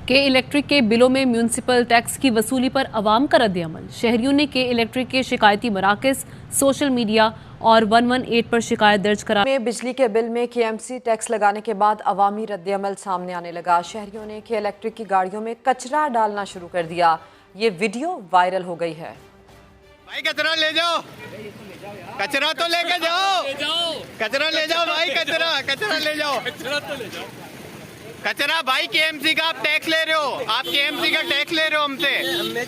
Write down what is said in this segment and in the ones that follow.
के इलेक्ट्रिक के बिलों में म्यूनिसिपल टैक्स की वसूली पर अवाम का रद्द-ए-अमल। शहरियों ने के इलेक्ट्रिक के शिकायती मराकज़, सोशल मीडिया और 118 पर शिकायत दर्ज करा। बिजली के बिल में केएमसी टैक्स लगाने के बाद अवामी रद्द-ए-अमल सामने आने लगा। शहरियों ने के इलेक्ट्रिक की गाड़ियों में कचरा डालना शुरू कर दिया। ये वीडियो वायरल हो गई है। भाई कचरा ले जाओ, कचरा तो लेके जाओ, कचरा ले जाओ भाई, कचरा ले जाओ, कचरा भाई केएमसी का आप टैक्स ले रहे हो, आप केएमसी का टैक्स ले रहे हो हमसे,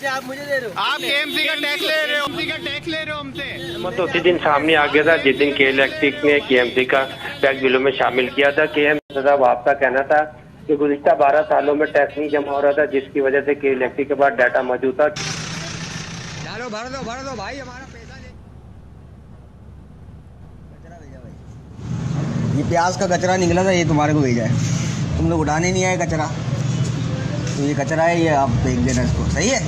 आप मुझे दे रहे हो, आप केएमसी का टैक्स ले रहे हो, केएमसी का टैक्स ले रहे हो हमसे। तो उसी दिन सामने आ गया था जिस दिन के इलेक्ट्रिक ने केएमसी का टैक्स बिलों में शामिल किया था। केएमसी साहब आपका कहना था कि गुज़िश्ता 12 सालों में टैक्स नहीं जमा हो रहा था, जिसकी वजह से के इलेक्ट्रिक के बाद डाटा मौजूद था। भर दो भाई, हमारा पैसा ले। कचरा भेजा भाई, ये प्याज का कचरा निकला था, ये तुम्हारे को भेजा है। तुम लोग उठाने नहीं आए कचरा, तो ये कचरा है, ये आप फेंक देना इसको, सही है।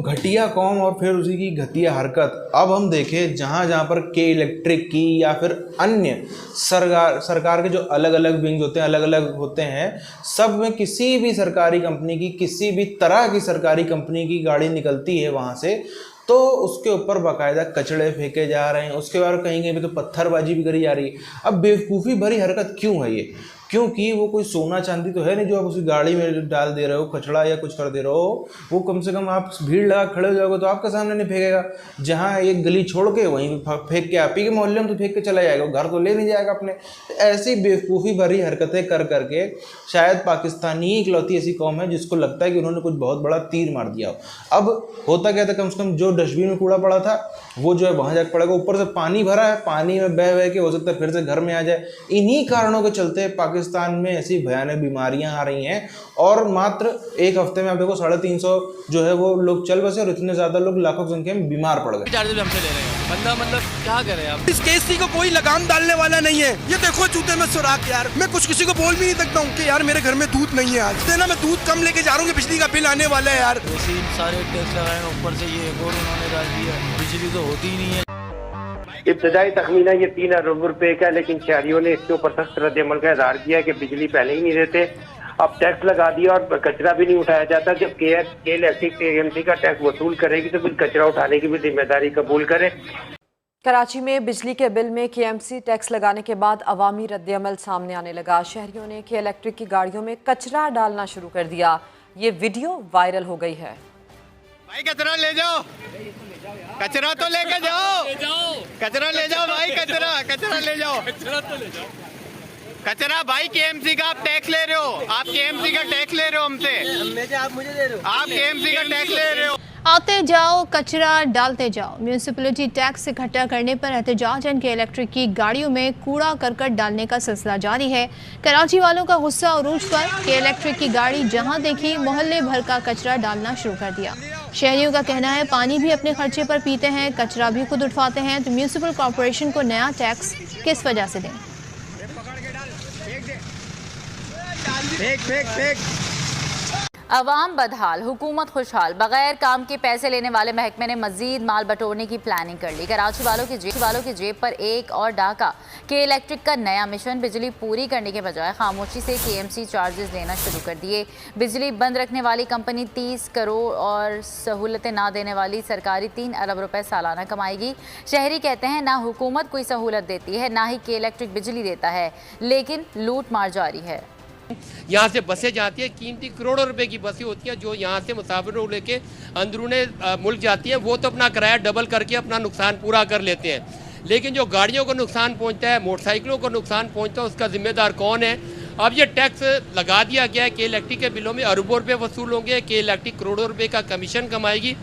घटिया कौम और फिर उसी की घटिया हरकत। अब हम देखें जहाँ जहाँ पर के इलेक्ट्रिक की या फिर अन्य सरकार के जो अलग अलग विंग होते हैं, अलग अलग होते हैं, सब में किसी भी सरकारी कंपनी की, किसी भी तरह की सरकारी कंपनी की गाड़ी निकलती है वहाँ से, तो उसके ऊपर बाकायदा कचड़े फेंके जा रहे हैं। उसके बाद कहीं कहीं पे तो पत्थरबाजी भी करी जा रही है। अब बेवकूफ़ी भरी हरकत क्यों है ये? क्योंकि वो कोई सोना चांदी तो है नहीं जो आप उसी गाड़ी में डाल दे रहे हो, कचड़ा या कुछ कर दे रहे हो। वो कम से कम आप भीड़ लगा खड़े हो जाओगे तो आपके सामने नहीं फेंकेगा। जहाँ एक गली छोड़ के वहीं फेंक के आप ही के मोहल्ले में तो फेंक के चला जाएगा, घर तो ले नहीं जाएगा अपने। ऐसी बेवकूफ़ी भरी हरकतें कर करके शायद पाकिस्तानी ही इकलौती ऐसी कौम है जिसको लगता है कि उन्होंने कुछ बहुत बड़ा तीर मार दिया हो। अब होता क्या था, कम से कम जो डस्टबिन में कूड़ा पड़ा था वो जो है वहाँ जाकर पड़ेगा। ऊपर से पानी भरा है, पानी में बह बह के हो सकता है फिर से घर में आ जाए। इन्हीं कारणों के चलते पाकिस्तान में ऐसी भयानक बीमारियां आ रही हैं। और मात्र एक हफ्ते में आप देखो 350 जो है वो लोग चल बसे और इतने ज्यादा लोग लाखों की संख्या में बीमार पड़ गए। चार्जेस हमसे ले रहे हैं, बंदा मतलब क्या करे आप। इस केसी को कोई लगाम डालने वाला नहीं है। ये देखो जूते में सुराख यार, मैं कुछ किसी को बोल भी नहीं सकता हूँ कि यार मेरे घर में दूध नहीं है आज, देना मैं दूध कम लेके जा रहा हूँ, बिजली का बिल आने वाला है यार। सारे टैक्स लगाए ऊपर से ये और उन्होंने डाल दिया, बिजली तो होती ही नहीं है। इब्तदाई तखमीना ये 3 अरब रुपए का, लेकिन शहरियों ने इसके ऊपर सख्त रद्द-ए-अमल का इज़हार किया कि बिजली पहले ही नहीं देते, अब टैक्स लगा दिया और कचरा भी नहीं उठाया जाता। जब के इलेक्ट्रिक केएमसी का टैक्स वसूल करेगी तो फिर कचरा उठाने की भी जिम्मेदारी कबूल करे। कराची में बिजली के बिल में केएमसी टैक्स लगाने के बाद अवामी रद्द-ए-अमल सामने आने लगा। शहरियों ने के इलेक्ट्रिक की गाड़ियों में कचरा डालना शुरू कर दिया। ये वीडियो वायरल हो गई है। भाई कचरा ले जाओ, कचरा तो लेके जाओ, कचरा ले जाओ भाई, कचरा ले जाओ, कचरा भाई केएमसी का आप टैक्स ले रहे हो, आप केएमसी का टैक्स ले रहे हो हमसे, आप मुझे दे रहे हो, आप केएमसी का टैक्स ले रहे हो। आते जाओ कचरा डालते जाओ। म्यूनिसिपैलिटी टैक्स इकट्ठा करने पर एहतजाज के इलेक्ट्रिक की गाड़ियों में कूड़ा करकट डालने का सिलसिला जारी है। कराची वालों का गुस्सा उरूज पर के इलेक्ट्रिक की गाड़ी जहां देखी मोहल्ले भर का कचरा डालना शुरू कर दिया। शहरियों का कहना है पानी भी अपने खर्चे पर पीते हैं, कचरा भी खुद उठवाते हैं, तो म्यूनिसिपल कॉरपोरेशन को नया टैक्स किस वजह से दें। अवाम बदहाल, हुकूमत खुशहाल। बगैर काम के पैसे लेने वाले महकमे ने मजीद माल बटोरने की प्लानिंग कर ली। कराची वालों की जेब पर एक और डाका। के इलेक्ट्रिक का नया मिशन, बिजली पूरी करने के बजाय खामोशी से केएमसी चार्जेस लेना शुरू कर दिए। बिजली बंद रखने वाली कंपनी 30 करोड़ और सहूलतें ना देने वाली सरकारी 3 अरब रुपए सालाना कमाएगी। शहरी कहते हैं ना हुकूमत कोई सहूलत देती है, ना ही के इलेक्ट्रिक बिजली देता है, लेकिन लूट मार जारी है। यहाँ से बसें जाती है, कीमती करोड़ों रुपए की बसें होती हैं जो यहाँ से मुसाफिरों को लेके अंदरूने मुल्क जाती हैं। वो तो अपना किराया डबल करके अपना नुकसान पूरा कर लेते हैं, लेकिन जो गाड़ियों को नुकसान पहुँचता है, मोटरसाइकिलों को नुकसान पहुँचता है, उसका जिम्मेदार कौन है? अब ये टैक्स लगा दिया गया है, के इलेक्ट्रिक के बिलों में अरबों रुपये वसूल होंगे, के इलेक्ट्रिक करोड़ों रुपये का कमीशन कमाएगी।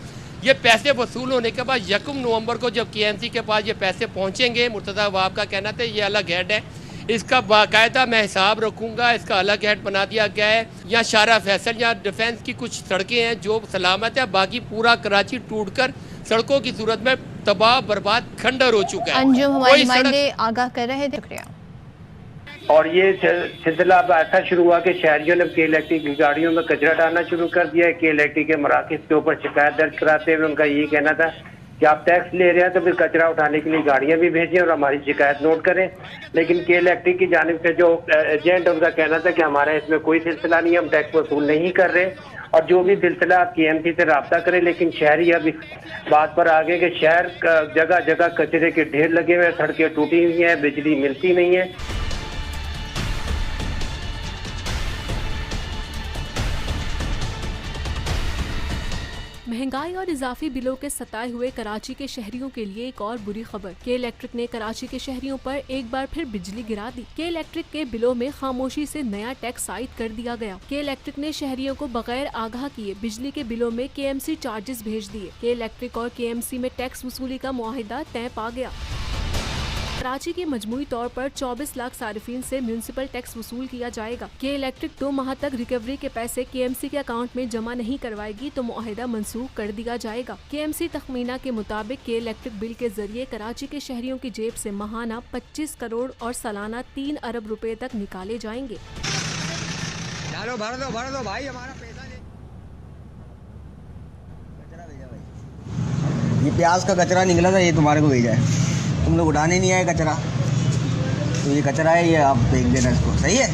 ये पैसे वसूल होने के बाद 1 नवंबर को जब केएमसी के पास ये पैसे पहुँचेंगे, मुर्तज़ा वहाब का कहना था ये अलग हेड है, इसका बाकायदा मैं हिसाब रखूंगा, इसका अलग हेड बना दिया गया है। यहाँ शारा फैसल या डिफेंस की कुछ सड़कें हैं जो सलामत है, बाकी पूरा कराची टूटकर सड़कों की सूरत में तबाह बर्बाद खंडर हो चुका है। अंजुम हमारे नुमाइंदे आगाह कर रहे थे। और ये सिलसिला अब ऐसा शुरू हुआ कि शहरियों ने के इलेक्ट्रिक की गाड़ियों में कचरा डालना शुरू कर दिया है। के इलेक्ट्रिक के मराकज़ के ऊपर शिकायत दर्ज कराते हुए उनका यही कहना था कि आप टैक्स ले रहे हैं तो फिर कचरा उठाने के लिए गाड़ियां भी भेजें और हमारी शिकायत नोट करें। लेकिन के इलेक्ट्रिक की जानिब से जो एजेंट उनका कहना था कि हमारा इसमें कोई सिलसिला नहीं है, हम टैक्स वसूल नहीं कर रहे। और जो भी सिलसिला आप KMC से रब्ता करें। लेकिन शहरी अब इस बात पर आ गए कि शहर जगह जगह कचरे के ढेर लगे हुए हैं, सड़कें टूटी हुई हैं, बिजली मिलती नहीं है। महंगाई और इजाफी बिलों के सताए हुए कराची के शहरियों के लिए एक और बुरी खबर। के इलेक्ट्रिक ने कराची के शहरियों पर एक बार फिर बिजली गिरा दी। के इलेक्ट्रिक के बिलों में खामोशी से नया टैक्स आयद कर दिया गया। के इलेक्ट्रिक ने शहरियों को बगैर आगाह किए बिजली के बिलों में KMC चार्जेस भेज दिए। के इलेक्ट्रिक और KMC में टैक्स वसूली का मुआहिदा तय पा गया। कराची के मजमूई तौर पर 24 लाख सारिफीन से म्यूनिसिपल टैक्स वसूल किया जाएगा। के इलेक्ट्रिक 2 माह तक रिकवरी के पैसे KMC के अकाउंट में जमा नहीं करवाएगी तो मुआहिदा मंसूख कर दिया जाएगा। KMC तखमीना के मुताबिक के इलेक्ट्रिक बिल के जरिए कराची के शहरियों की जेब से माहाना 25 करोड़ और सालाना 3 अरब रुपए तक निकाले जाएंगे। भर दो भाई, हमारा पैसा ले। कचरा भेजा भाई, ये प्याज का कचरा निकला था, ये तुम्हारे को भेजा है। तुम लोग उठाने नहीं आए कचरा, तो ये कचरा है, ये आप फेंक देना इसको, सही है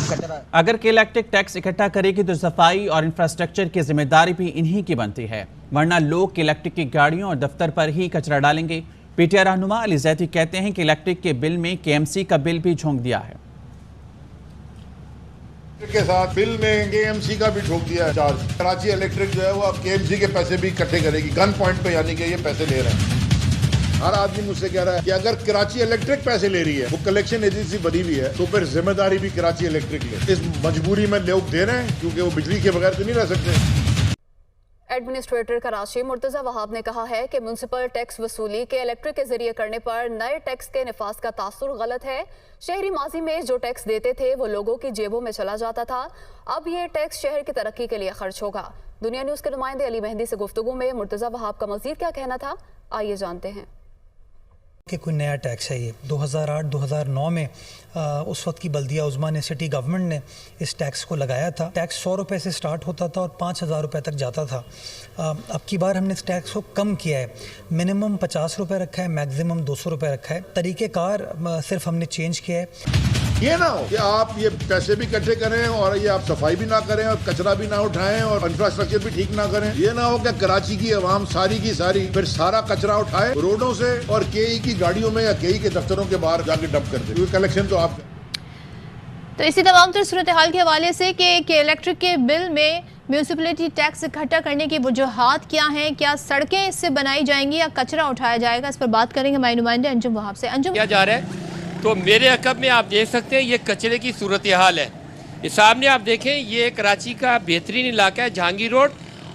कचरा। अगर के इलेक्ट्रिक टैक्स इकट्ठा करेगी तो सफाई और इंफ्रास्ट्रक्चर की जिम्मेदारी भी इन्हीं की बनती है, वरना लोग के इलेक्ट्रिक की गाड़ियों और दफ्तर पर ही कचरा डालेंगे। PTI रहनुमा अली जैदी कहते हैं कि इलेक्ट्रिक के बिल में KMC का बिल भी झोंक दिया है। के साथ बिल में KMC का भी ठोक दिया है चार्ज। कराची इलेक्ट्रिक जो है वो अब KMC के पैसे भी इकट्ठे करेगी गन पॉइंट पे, यानी कि ये पैसे ले रहे हैं। हर आदमी मुझसे कह रहा है कि अगर कराची इलेक्ट्रिक पैसे ले रही है, वो कलेक्शन एजेंसी बनी हुई है, तो फिर जिम्मेदारी भी कराची इलेक्ट्रिक ले। इस मजबूरी में लोग दे रहे हैं क्योंकि वो बिजली के बगैर तो नहीं रह सकते। एडमिनिस्ट्रेटर कराची मुर्तजा वहाब ने कहा है कि म्यूनिसिपल टैक्स वसूली के इलेक्ट्रिक के जरिए करने पर नए टैक्स के निफाज का तासुर गलत है। शहरी माजी में जो टैक्स देते थे वो लोगों की जेबों में चला जाता था, अब ये टैक्स शहर की तरक्की के लिए खर्च होगा। दुनिया न्यूज़ के नुमाइंदे अली मेहंदी से गुफ्तगू में मुर्तजा वहाब का मजीद क्या कहना था, आइए जानते हैं। कि कोई नया टैक्स है ये 2008-2009 में उस वक्त की बल्दिया उज़्मा ने, सिटी गवर्नमेंट ने इस टैक्स को लगाया था। टैक्स 100 रुपये से स्टार्ट होता था और 5000 रुपये तक जाता था। अब की बार हमने इस टैक्स को कम किया है, मिनिमम 50 रुपये रखा है, मैक्सिमम 200 रुपये रखा है। तरीक़ेकार सिर्फ हमने चेंज किया है। ये ना हो कि आप ये पैसे भी इकट्ठे करें और ये आप सफाई भी ना करें और कचरा भी ना उठाएं और इंफ्रास्ट्रक्चर भी ठीक ना करें। ये ना हो कि कराची की आवाम सारी की सारी फिर सारा कचरा उठाए रोडों से और KE की गाड़ियों में या KE के दफ्तरों के बाहर जाके डंप कर दे, क्योंकि कलेक्शन तो आप। तो इसी तमाम तर सूरत हाल के हवाले से कि इलेक्ट्रिक के बिल में म्यूनिसिपलिटी टैक्स इकट्ठा करने की वजूहात क्या हैं, क्या सड़कें इससे बनाई जाएंगी या कचरा उठाया जाएगा, इस पर बात करेंगे हमारे नुमाइंदे अंजुम वहाब से। अंजुम, क्या जा रहा है तो मेरे अकब में आप देख सकते हैं ये कचरे की सूरत हाल है। इस सामने आप देखें, ये कराची का बेहतरीन इलाका है जहांगीर रोड,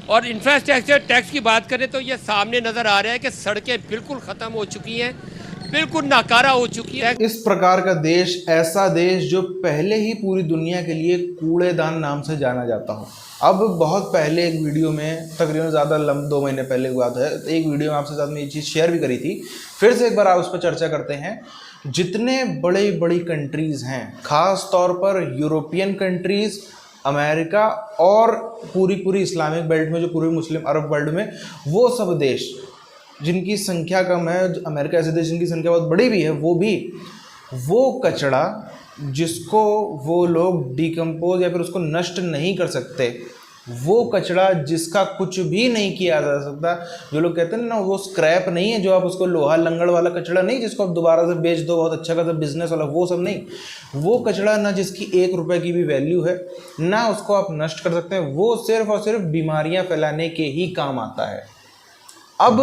और इंफ्रास्ट्रक्चर टैक्स की बात करें तो ये सामने नज़र आ रहा है कि सड़कें बिल्कुल ख़त्म हो चुकी हैं, बिल्कुल नाकारा हो चुकी है। इस प्रकार का देश, ऐसा देश जो पहले ही पूरी दुनिया के लिए कूड़ेदान नाम से जाना जाता हो। अब बहुत पहले एक वीडियो में, तकरीबन ज़्यादा 2 महीने पहले हुआ था, एक वीडियो में आपसे साथ में ये चीज़ शेयर भी करी थी। फिर से एक बार आप उस पर चर्चा करते हैं। जितने बड़ी कंट्रीज़ हैं, ख़ास तौर पर यूरोपियन कंट्रीज़, अमेरिका और पूरी इस्लामिक बेल्ट में, जो पूरे मुस्लिम अरब वर्ल्ड में, वो सब देश जिनकी संख्या कम है, अमेरिका ऐसे देश जिनकी संख्या बहुत बड़ी भी है, वो कचरा जिसको वो लोग डिकम्पोज या फिर उसको नष्ट नहीं कर सकते, वो कचरा जिसका कुछ भी नहीं किया जा सकता, जो लोग कहते हैं ना वो स्क्रैप नहीं है, जो आप उसको लोहा लंगड़ वाला कचरा नहीं जिसको आप दोबारा से बेच दो, बहुत अच्छा खासा बिजनेस वाला, वो सब नहीं। वो कचरा ना जिसकी 1 रुपए की भी वैल्यू है, ना उसको आप नष्ट कर सकते हैं, वो सिर्फ और सिर्फ बीमारियां फैलाने के ही काम आता है। अब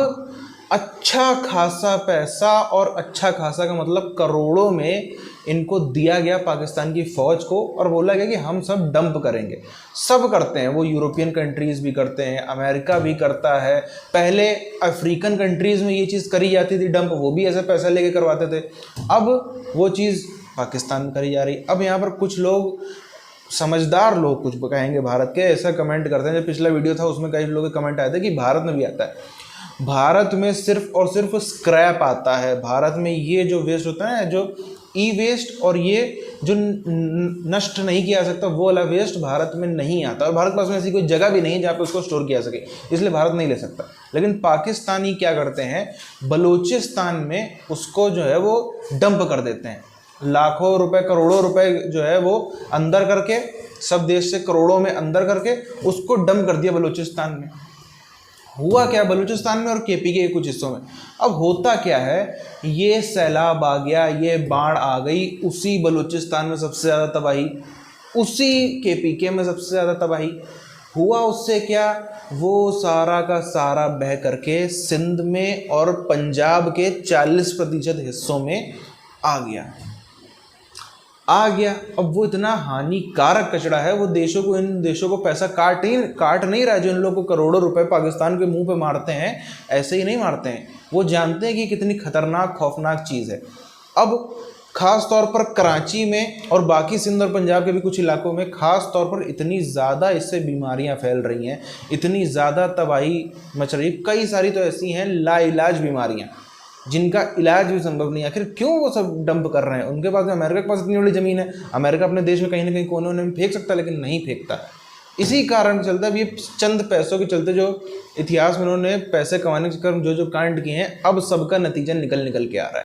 अच्छा खासा पैसा, और अच्छा खासा का मतलब करोड़ों में इनको दिया गया पाकिस्तान की फ़ौज को, और बोला गया कि हम सब डंप करेंगे। सब करते हैं, वो यूरोपियन कंट्रीज़ भी करते हैं, अमेरिका भी करता है, पहले अफ्रीकन कंट्रीज़ में ये चीज़ करी जाती थी डंप, वो भी ऐसे पैसा लेके करवाते थे। अब वो चीज़ पाकिस्तान में करी जा रही। अब यहाँ पर कुछ लोग, समझदार लोग, कुछ कहेंगे भारत के, ऐसा कमेंट करते हैं। जब पिछला वीडियो था उसमें कई लोगों के कमेंट आए थे कि भारत में भी आता है। भारत में सिर्फ और सिर्फ स्क्रैप आता है। भारत में ये जो वेस्ट होता है, जो ई वेस्ट और ये जो नष्ट नहीं किया जा सकता, वो वाला वेस्ट भारत में नहीं आता, और भारत के पास में ऐसी कोई जगह भी नहीं है जहाँ पे उसको स्टोर किया सके, इसलिए भारत नहीं ले सकता। लेकिन पाकिस्तानी क्या करते हैं, बलूचिस्तान में उसको जो है वो डंप कर देते हैं, लाखों रुपए, करोड़ों रुपए जो है वो अंदर करके सब देश से करोड़ों में अंदर करके उसको डंप कर दिया बलूचिस्तान में। हुआ क्या बलूचिस्तान में और केपी के कुछ हिस्सों में, अब होता क्या है, ये सैलाब आ गया, ये बाढ़ आ गई, उसी बलूचिस्तान में सबसे ज़्यादा तबाही, उसी केपीके में सबसे ज़्यादा तबाही हुआ। उससे क्या, वो सारा का सारा बह करके सिंध में और पंजाब के 40% हिस्सों में आ गया। अब वो इतना हानिकारक कचरा है, वो देशों को, इन देशों को पैसा काट नहीं रहा है। जो इन लोगों को करोड़ों रुपए पाकिस्तान के मुंह पे मारते हैं, ऐसे ही नहीं मारते हैं, वो जानते हैं कि कितनी खतरनाक खौफनाक चीज़ है। अब खास तौर पर कराची में और बाकी सिंध और पंजाब के भी कुछ इलाकों में खास तौर पर इतनी ज़्यादा इससे बीमारियां फैल रही हैं, इतनी ज़्यादा तबाही मच रही है। कई सारी तो ऐसी हैं लाइलाज बीमारियां जिनका इलाज भी संभव नहीं है। आखिर क्यों वो सब डंप कर रहे हैं? उनके पास, अमेरिका के पास इतनी बड़ी ज़मीन है, अमेरिका अपने देश में कहीं ना कहीं कोने में फेंक सकता है, लेकिन नहीं फेंकता। इसी कारण चलता है। ये चंद पैसों के चलते जो इतिहास में उन्होंने पैसे कमाने के चक्कर में जो कांड किए हैं, अब सबका नतीजा निकल के आ रहा है।